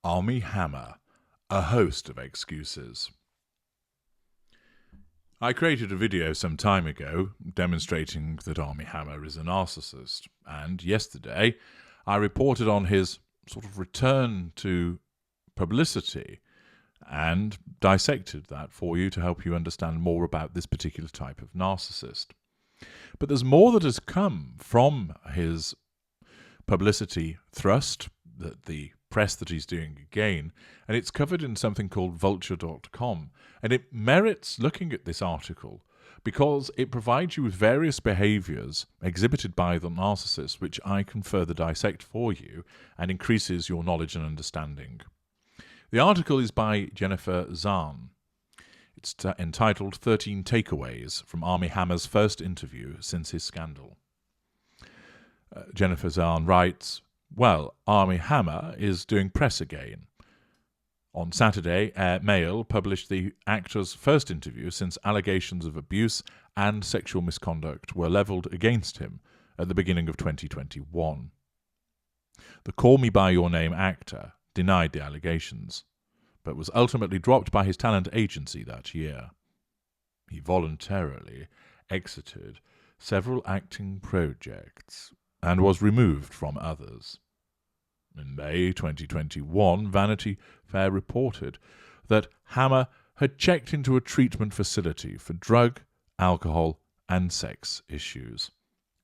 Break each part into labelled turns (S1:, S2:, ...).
S1: Armie Hammer, a host of excuses. I created a video some time ago demonstrating that Armie Hammer is a narcissist, and yesterday I reported on his sort of return to publicity and dissected that for you to help you understand more about this particular type of narcissist. But there's more that has come from his publicity thrust, that the press that he's doing again, and it's covered in something called vulture.com, and it merits looking at this article because it provides you with various behaviours exhibited by the narcissist which I can further dissect for you and increases your knowledge and understanding. The article is by Jennifer Zahn. It's entitled 13 Takeaways from Armie Hammer's First Interview Since His Scandal. Jennifer Zahn writes, well, Armie Hammer is doing press again. On Saturday, Mail published the actor's first interview since allegations of abuse and sexual misconduct were levelled against him at the beginning of 2021. The Call Me By Your Name actor denied the allegations, but was ultimately dropped by his talent agency that year. He voluntarily exited several acting projects and was removed from others. In May 2021, Vanity Fair reported that Hammer had checked into a treatment facility for drug, alcohol, and sex issues.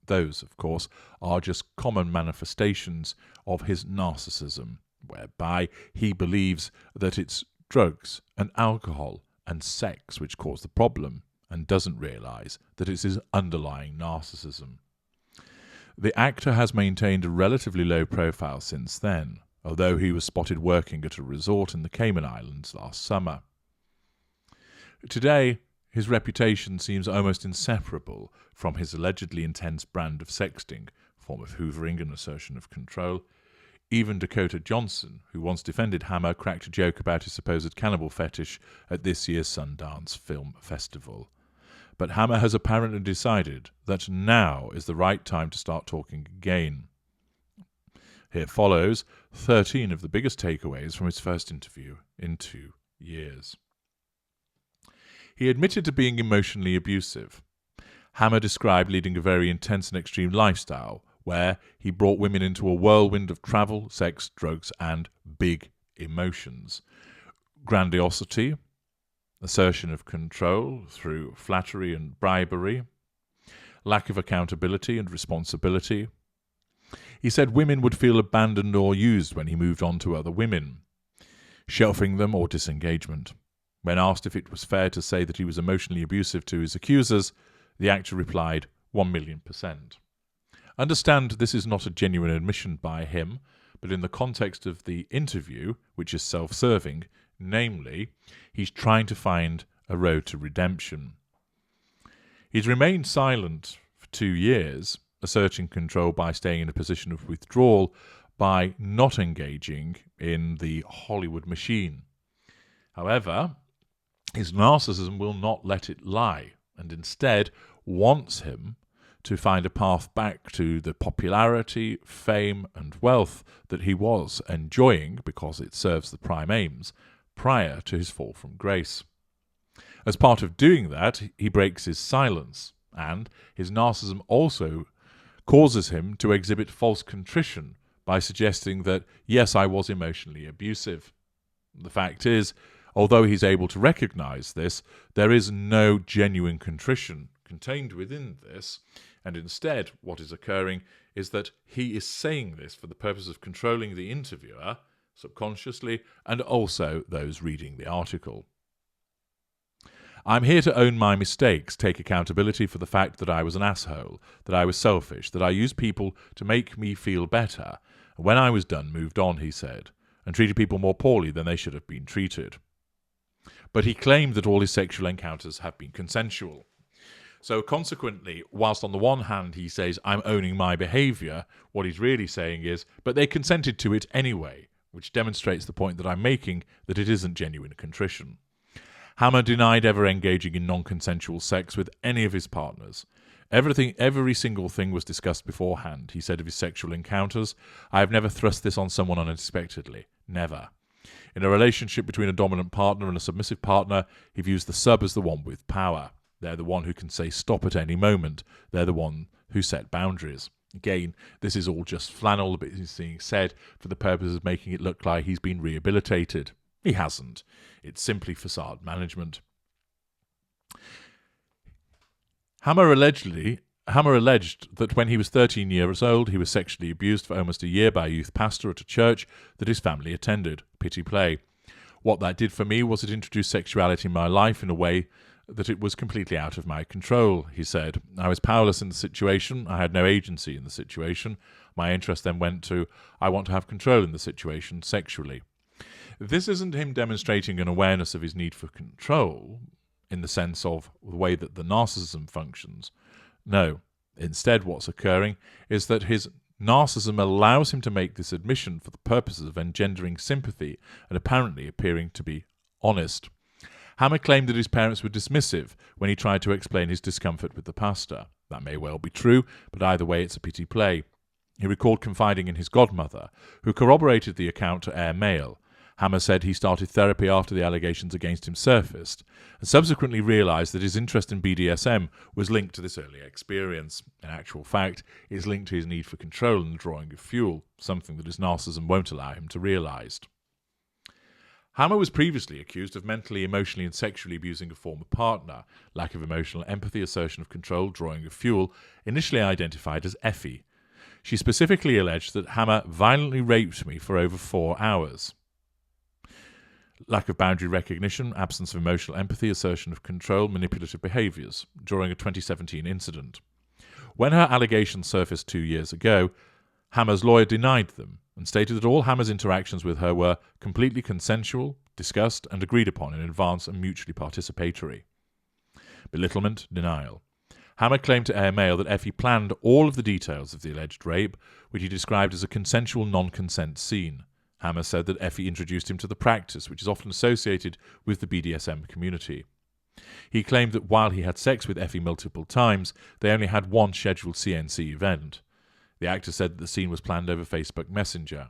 S1: Those, of course, are just common manifestations of his narcissism, whereby he believes that it's drugs and alcohol and sex which cause the problem, and doesn't realise that it's his underlying narcissism. The actor has maintained a relatively low profile since then, although he was spotted working at a resort in the Cayman Islands last summer. Today, his reputation seems almost inseparable from his allegedly intense brand of sexting, form of hoovering and assertion of control. Even Dakota Johnson, who once defended Hammer, cracked a joke about his supposed cannibal fetish at this year's Sundance Film Festival. But Hammer has apparently decided that now is the right time to start talking again. Here follows 13 of the biggest takeaways from his first interview in 2 years. He admitted to being emotionally abusive. Hammer described leading a very intense and extreme lifestyle, where he brought women into a whirlwind of travel, sex, drugs, and big emotions. Grandiosity, assertion of control through flattery and bribery, lack of accountability and responsibility. He said women would feel abandoned or used when he moved on to other women, shelving them or disengagement. When asked if it was fair to say that he was emotionally abusive to his accusers, the actor replied, 1,000,000%. Understand this is not a genuine admission by him, but in the context of the interview, which is self-serving, namely, he's trying to find a road to redemption. He's remained silent for 2 years, asserting control by staying in a position of withdrawal, by not engaging in the Hollywood machine. However, his narcissism will not let it lie, and instead wants him to find a path back to the popularity, fame, and wealth that he was enjoying because it serves the prime aims prior to his fall from grace. As part of doing that, he breaks his silence, and his narcissism also causes him to exhibit false contrition by suggesting that, yes, I was emotionally abusive. The fact is, although he's able to recognize this, there is no genuine contrition contained within this, and instead what is occurring is that he is saying this for the purpose of controlling the interviewer subconsciously, and also those reading the article. I'm here to own my mistakes, take accountability for the fact that I was an asshole, that I was selfish, that I used people to make me feel better. And when I was done, moved on, he said, and treated people more poorly than they should have been treated. But he claimed that all his sexual encounters have been consensual. So consequently, whilst on the one hand he says, I'm owning my behaviour, what he's really saying is, but they consented to it anyway, which demonstrates the point that I'm making, that it isn't genuine contrition. Hammer denied ever engaging in non-consensual sex with any of his partners. Every single thing was discussed beforehand, he said of his sexual encounters. I have never thrust this on someone unexpectedly. Never. In a relationship between a dominant partner and a submissive partner, he views the sub as the one with power. They're the one who can say stop at any moment. They're the one who set boundaries. Again, this is all just flannel, but it's being said for the purpose of making it look like he's been rehabilitated. He hasn't. It's simply facade management. Hammer alleged that when he was 13 years old, he was sexually abused for almost a year by a youth pastor at a church that his family attended. Pity play. What that did for me was it introduced sexuality in my life in a way that it was completely out of my control, he said. I was powerless in the situation. I had no agency in the situation. My interest then went to, I want to have control in the situation sexually. This isn't him demonstrating an awareness of his need for control in the sense of the way that the narcissism functions. No, instead what's occurring is that his narcissism allows him to make this admission for the purposes of engendering sympathy and apparently appearing to be honest. Hammer claimed that his parents were dismissive when he tried to explain his discomfort with the pastor. That may well be true, but either way it's a pity play. He recalled confiding in his godmother, who corroborated the account to Air Mail. Hammer said he started therapy after the allegations against him surfaced, and subsequently realised that his interest in BDSM was linked to this earlier experience. In actual fact, it is linked to his need for control and the drawing of fuel, something that his narcissism won't allow him to realise. Hammer was previously accused of mentally, emotionally and sexually abusing a former partner, lack of emotional empathy, assertion of control, drawing of fuel, initially identified as Effie. She specifically alleged that Hammer violently raped me for over 4 hours. Lack of boundary recognition, absence of emotional empathy, assertion of control, manipulative behaviours, during a 2017 incident. When her allegations surfaced 2 years ago, Hammer's lawyer denied them and stated that all Hammer's interactions with her were completely consensual, discussed and agreed upon in advance and mutually participatory. Belittlement, denial. Hammer claimed to Air Mail that Effie planned all of the details of the alleged rape, which he described as a consensual non-consent scene. Hammer said that Effie introduced him to the practice, which is often associated with the BDSM community. He claimed that while he had sex with Effie multiple times, they only had one scheduled CNC event. The actor said that the scene was planned over Facebook Messenger.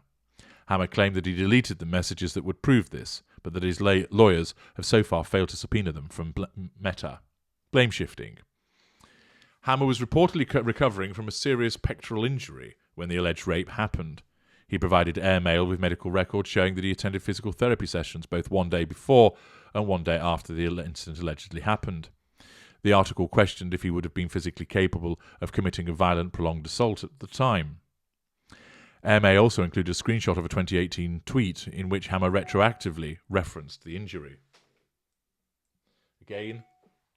S1: Hammer claimed that he deleted the messages that would prove this, but that his lawyers have so far failed to subpoena them from Meta. Blame shifting. Hammer was reportedly recovering from a serious pectoral injury when the alleged rape happened. He provided Air Mail with medical records showing that he attended physical therapy sessions both one day before and one day after the incident allegedly happened. The article questioned if he would have been physically capable of committing a violent, prolonged assault at the time. Air Mail also included a screenshot of a 2018 tweet in which Hammer retroactively referenced the injury. Again,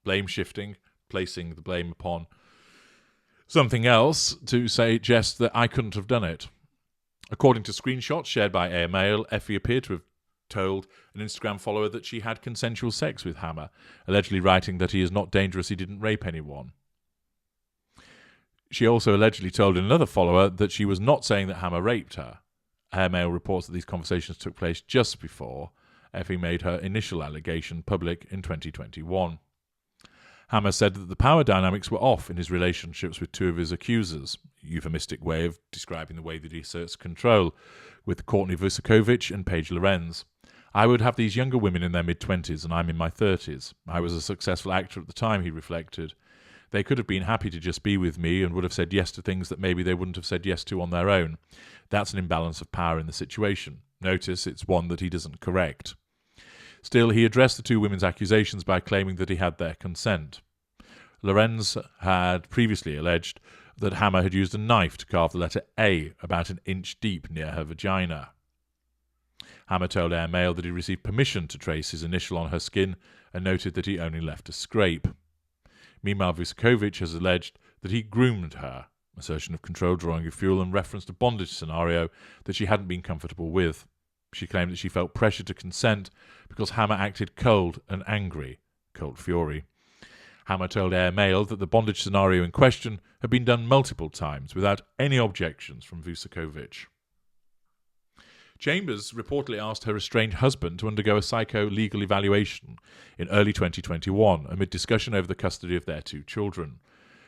S1: blame shifting, placing the blame upon something else to suggest that I couldn't have done it. According to screenshots shared by Air Mail, Effie appeared to have told an Instagram follower that she had consensual sex with Hammer, allegedly writing that he is not dangerous, he didn't rape anyone. She also allegedly told another follower that she was not saying that Hammer raped her. Air Mail reports that these conversations took place just before Effie made her initial allegation public in 2021. Hammer said that the power dynamics were off in his relationships with two of his accusers, a euphemistic way of describing the way that he asserts control, with Courtney Vucekovich and Paige Lorenz. I would have these younger women in their mid-20s and I'm in my 30s. I was a successful actor at the time, he reflected. They could have been happy to just be with me and would have said yes to things that maybe they wouldn't have said yes to on their own. That's an imbalance of power in the situation. Notice it's one that he doesn't correct. Still, he addressed the two women's accusations by claiming that he had their consent. Lorenz had previously alleged that Hammer had used a knife to carve the letter A about an inch deep near her vagina. Hammer told Air Mail that he received permission to trace his initial on her skin and noted that he only left a scrape. Meanwhile, Vucekovich has alleged that he groomed her, assertion of control, drawing of fuel, and referenced a bondage scenario that she hadn't been comfortable with. She claimed that she felt pressure to consent because Hammer acted cold and angry, cold fury. Hammer told Air Mail that the bondage scenario in question had been done multiple times without any objections from Vucekovich. Chambers reportedly asked her estranged husband to undergo a psycho-legal evaluation in early 2021 amid discussion over the custody of their two children.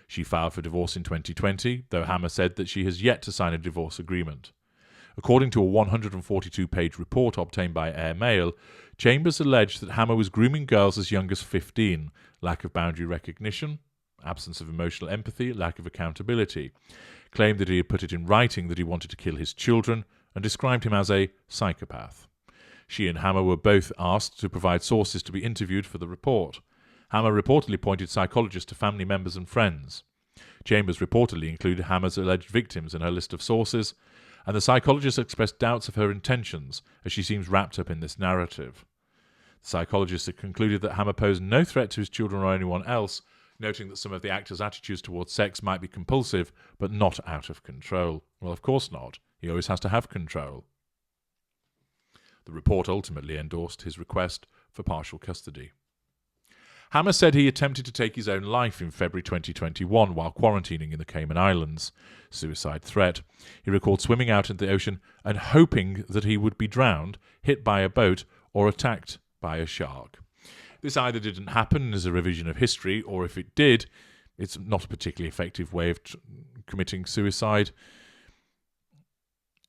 S1: She filed for divorce in 2020, though Hammer said that she has yet to sign a divorce agreement. According to a 142-page report obtained by Airmail, Chambers alleged that Hammer was grooming girls as young as 15, lack of boundary recognition, absence of emotional empathy, lack of accountability, claimed that he had put it in writing that he wanted to kill his children, and described him as a psychopath. She and Hammer were both asked to provide sources to be interviewed for the report. Hammer reportedly pointed psychologists to family members and friends. Chambers reportedly included Hammer's alleged victims in her list of sources, and the psychologist expressed doubts of her intentions as she seems wrapped up in this narrative. The psychologist had concluded that Hammer posed no threat to his children or anyone else, noting that some of the actor's attitudes towards sex might be compulsive, but not out of control. Well, of course not. He always has to have control. The report ultimately endorsed his request for partial custody. Hammer said he attempted to take his own life in February 2021 while quarantining in the Cayman Islands. Suicide threat. He recalled swimming out into the ocean and hoping that he would be drowned, hit by a boat, or attacked by a shark. This either didn't happen as a revision of history, or if it did, it's not a particularly effective way of committing suicide,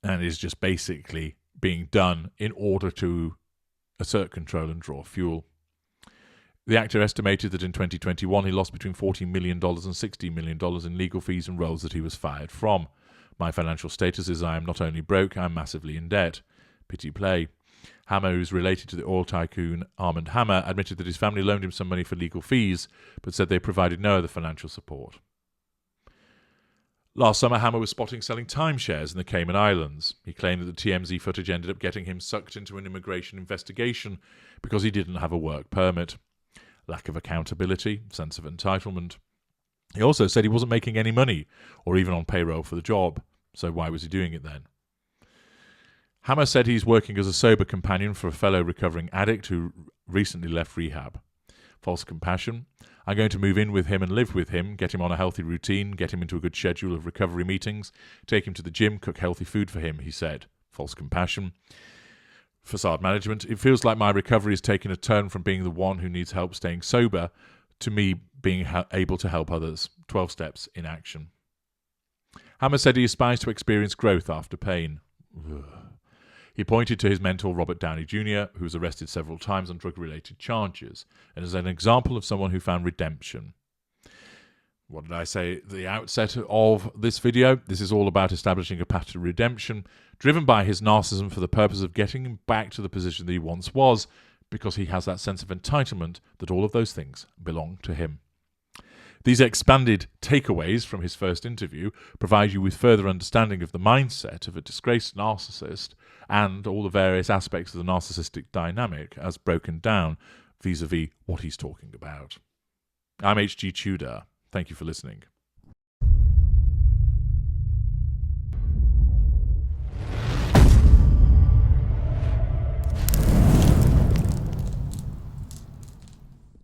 S1: and is just basically being done in order to assert control and draw fuel. The actor estimated that in 2021 he lost between $40 million and $60 million in legal fees and roles that he was fired from. My financial status is I am not only broke, I am massively in debt. Pity play. Hammer, who's related to the oil tycoon Armie Hammer, admitted that his family loaned him some money for legal fees, but said they provided no other financial support. Last summer, Hammer was spotted selling timeshares in the Cayman Islands. He claimed that the TMZ footage ended up getting him sucked into an immigration investigation because he didn't have a work permit. Lack of accountability, sense of entitlement. He also said he wasn't making any money, or even on payroll for the job, so why was he doing it then? Hammer said he's working as a sober companion for a fellow recovering addict who recently left rehab. False compassion. I'm going to move in with him and live with him, get him on a healthy routine, get him into a good schedule of recovery meetings, take him to the gym, cook healthy food for him, he said. False compassion. Facade management. It feels like my recovery is taking a turn from being the one who needs help staying sober to me being able to help others. 12 steps in action. Hammer said he aspires to experience growth after pain. Ugh. He pointed to his mentor Robert Downey Jr., who was arrested several times on drug-related charges, and as an example of someone who found redemption. What did I say at the outset of this video? This is all about establishing a path to redemption, driven by his narcissism for the purpose of getting him back to the position that he once was, because he has that sense of entitlement that all of those things belong to him. These expanded takeaways from his first interview provide you with further understanding of the mindset of a disgraced narcissist and all the various aspects of the narcissistic dynamic as broken down vis-a-vis what he's talking about. I'm H.G. Tudor. Thank you for listening.